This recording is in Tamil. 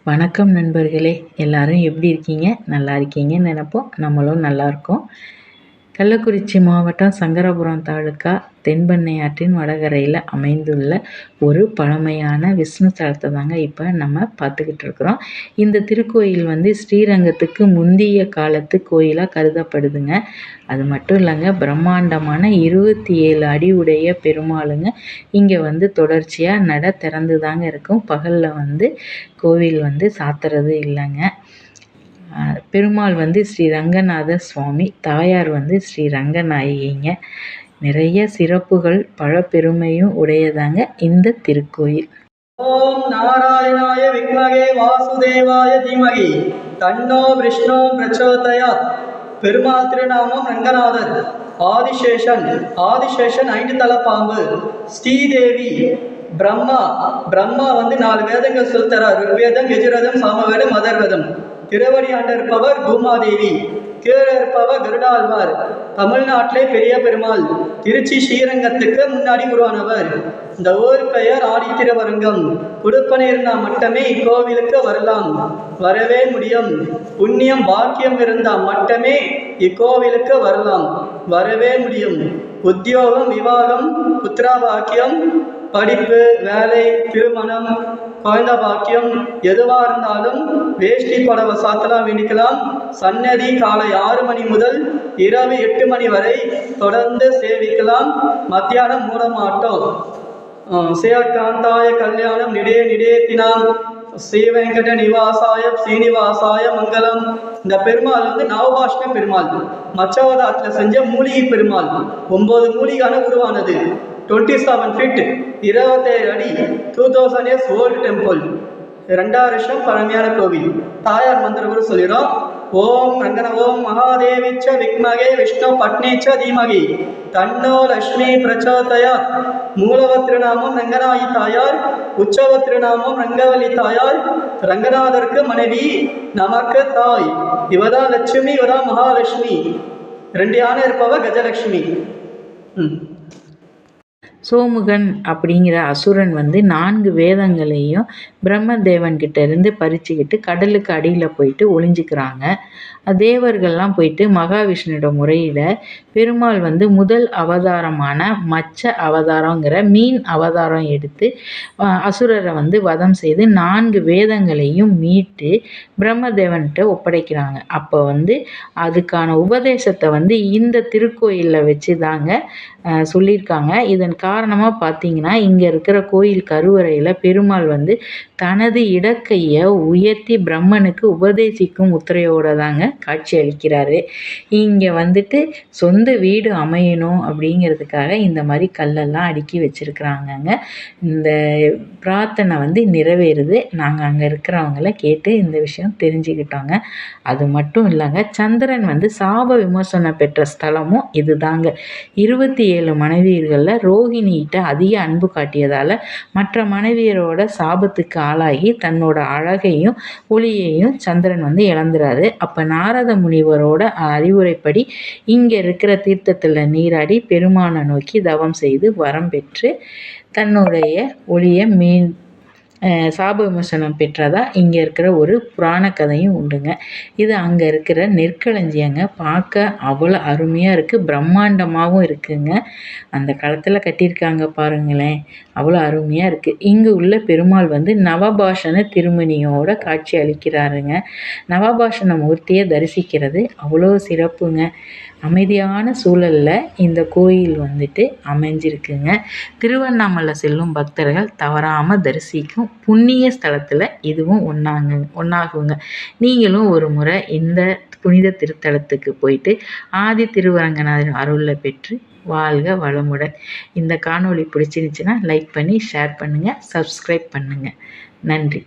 வணக்கம் நண்பர்களே, எல்லாரும் எப்படி இருக்கீங்க? நல்லா இருக்கீங்கன்னு நினைப்போம். நம்மளும் நல்லா இருக்கோம். கள்ளக்குறிச்சி மாவட்டம் சங்கராபுரம் தாலுக்கா தென்பெண்ணை ஆற்றின் வடகரையில் அமைந்துள்ள ஒரு பழமையான விஷ்ணு தலத்தை தாங்க இப்போ நம்ம பார்த்துக்கிட்டு இருக்கிறோம். இந்த திருக்கோயில் வந்து ஸ்ரீரங்கத்துக்கு முந்தைய காலத்து கோயிலாக கருதப்படுதுங்க. அது மட்டும் இல்லைங்க, பிரம்மாண்டமான 27 அடி உடைய பெருமாளுங்க இங்கே வந்து தொடர்ச்சியாக நட திறந்து தாங்க இருக்கும். பகலில் வந்து கோவில் வந்து சாத்துறது இல்லைங்க. பெருமாள் வந்து ஸ்ரீ ரங்கநாத சுவாமி, தாயார் வந்து ஸ்ரீ ரங்கநாயகிங்க. நிறைய சிறப்புகள் பழப்பெருமையும் உடையதாங்க இந்த திருக்கோயில். ஓம் நாராயணாய வித்மகே வாசுதேவாய தீமகி தன்னோ விஷ்ணு பிரச்சோதயாத். பெருமாள் திருநாமம் ரங்கநாதர். ஆதிசேஷன் 5 தல பாம்பு. ஸ்ரீதேவி பிரம்மா வந்து 4 வேதங்கள் சொல்லித்தரார். ருக்வேதம், யஜுர்வேதம், சாமவேதம், அதர்வேதம். திருவடி ஆண்டு இருப்பவர் பூமாதேவி. கீழே இருப்பவர் கருடாழ்வார். தமிழ்நாட்டிலே பெரிய பெருமாள். திருச்சி ஸ்ரீரங்கத்துக்கு முன்னாடி உருவானவர். இந்த ஊர் பெயர் ஆடித்திருவரங்கம். குடுப்பனை இருந்தால் மட்டுமே இக்கோவிலுக்கு வரலாம், வரவே முடியும். புண்ணியம் பாக்கியம் இருந்தால் மட்டுமே இக்கோவிலுக்கு வரலாம், வரவே முடியும். உத்தியோகம், விவாகம், புத்திரா பாக்கியம், படிப்பு, வேலை, திருமணம், குழந்த பாக்கியம் எதுவாக இருந்தாலும் வேஷ்டி புடவை சாத்தலாம், வேண்டிக்கலாம். சன்னதி காலை 6 மணி முதல் இரவு 8 மணி வரை தொடர்ந்து சேவிக்கலாம். மத்தியானம் மூட மாட்டோம். சேவகாந்தாய கல்யாணம் நிடேத்தினாம் ஸ்ரீ வெங்கட நிவாசாய ஸ்ரீனிவாசாய மங்களம். இந்த பெருமாள் வந்து நவபாஷ்ண பெருமாள். மச்சவதாரத்தில் செஞ்ச மூலிகை பெருமாள். 9 மூலிகான உருவானது. 27 ஃபீட், 27 அடி, 2000 இயர்ஸ் ஓல்டு டெம்பிள். 2000 வருஷம் பழமையான கோவில். தாயார் மந்திரம் கூட சொல்லிடும். ஓம் ரங்கன ஓம் மகாதேவிச்ச விக்மகே விஷ்ணு பட்னேச்ச தீமகி தன்னோ லக்ஷ்மி பிரச்சோதயாத். மூலவ திருநாமம் ரங்கநாயகி தாயார், உற்சவ திருநாமம் ரங்கவல்லி தாயார். ரங்கநாதருக்கு மனைவி, நமக்கு தாய். இவதான் லட்சுமி, இவதான் மகாலட்சுமி. 2 யானை இருப்பவ கஜலட்சுமி. சோமுகன் அப்படிங்கிற அசுரன் வந்து 4 வேதங்களையும் பிரம்மதேவன்கிட்ட இருந்து பறிச்சுக்கிட்டு கடலுக்கு அடியில் போயிட்டு ஒளிஞ்சிக்கிறாங்க. தேவர்கள்லாம் போயிட்டு மகாவிஷ்ணுவோட முறையில் பெருமாள் வந்து முதல் அவதாரமான மச்ச அவதாரங்கிற மீன் அவதாரம் எடுத்து அசுரரை வந்து வதம் செய்து 4 வேதங்களையும் மீட்டு பிரம்மதேவன்கிட்ட ஒப்படைக்கிறாங்க. அப்போ வந்து அதுக்கான உபதேசத்தை வந்து இந்த திருக்கோயிலில் வச்சு தாங்க சொல்லியிருக்காங்க. இதன் காரணமாக பார்த்தீங்கன்னா, இங்கே இருக்கிற கோயில் கருவறையில் பெருமாள் வந்து தனது இடக்கையை உயர்த்தி பிரம்மனுக்கு உபதேசிக்கும் முத்திரையோடு தாங்க காட்சி அளிக்கிறாரு. இங்கே வந்துட்டு சொந்த வீடு அமையணும் அப்படிங்கிறதுக்காக இந்த மாதிரி கல்லெல்லாம் அடுக்கி வச்சுருக்குறாங்கங்க. இந்த பிரார்த்தனை வந்து நிறைவேறுது. நாங்கள் அங்கே இருக்கிறவங்கள கேட்டு இந்த விஷயம் தெரிஞ்சுக்கிட்டோங்க. அது மட்டும் இல்லைங்க, சந்திரன் வந்து சாப விமர்சனம் பெற்ற ஸ்தலமும் இது தாங்க. 27 மனைவியர்களில் ரோஹிணிகிட்ட அதிக அன்பு காட்டியதால் மற்ற மனைவியரோட சாபத்துக்கு ஆளாகி தன்னோட அழகையும் ஒளியையும் சந்திரன் வந்து இழந்துறாரு. அப்போ நாரத முனிவரோட அறிவுரைப்படி இங்கே இருக்கிற தீர்த்தத்தில் நீராடி பெருமானை நோக்கி தவம் செய்து வரம் பெற்று தன்னுடைய ஒளியை சாப விமர்சனம் பெற்றதா இங்கே இருக்கிற ஒரு புராண கதையும் உண்டுங்க. இது அங்கே இருக்கிற நெற்களஞ்சியங்க. பார்க்க அவ்வளோ அருமையாக இருக்குது, பிரம்மாண்டமாகவும் இருக்குங்க. அந்த காலத்தில் கட்டியிருக்காங்க பாருங்களேன், அவ்வளோ அருமையாக இருக்குது. இங்கே உள்ள பெருமாள் வந்து நவபாஷண திருமணியோட காட்சி அளிக்கிறாருங்க. நவபாஷண மூர்த்தியை தரிசிக்கிறது அவ்வளோ சிறப்புங்க. அமைதியான சூழலில் இந்த கோயில் வந்துட்டு அமைஞ்சிருக்குங்க. திருவண்ணாமலை செல்லும் பக்தர்கள் தவறாமல் தரிசிக்கும் புண்ணிய ஸ்தலத்தில் இதுவும் ஒன்றாகுங்க. நீங்களும் ஒரு முறை இந்த புனித திருத்தலத்துக்கு போயிட்டு ஆதி திருவரங்கநாதர் அருளில் பெற்று வாழ்க வளமுடன். இந்த காணொளி பிடிச்சிருந்துச்சுன்னா லைக் பண்ணி ஷேர் பண்ணுங்கள், சப்ஸ்கிரைப் பண்ணுங்கள். நன்றி.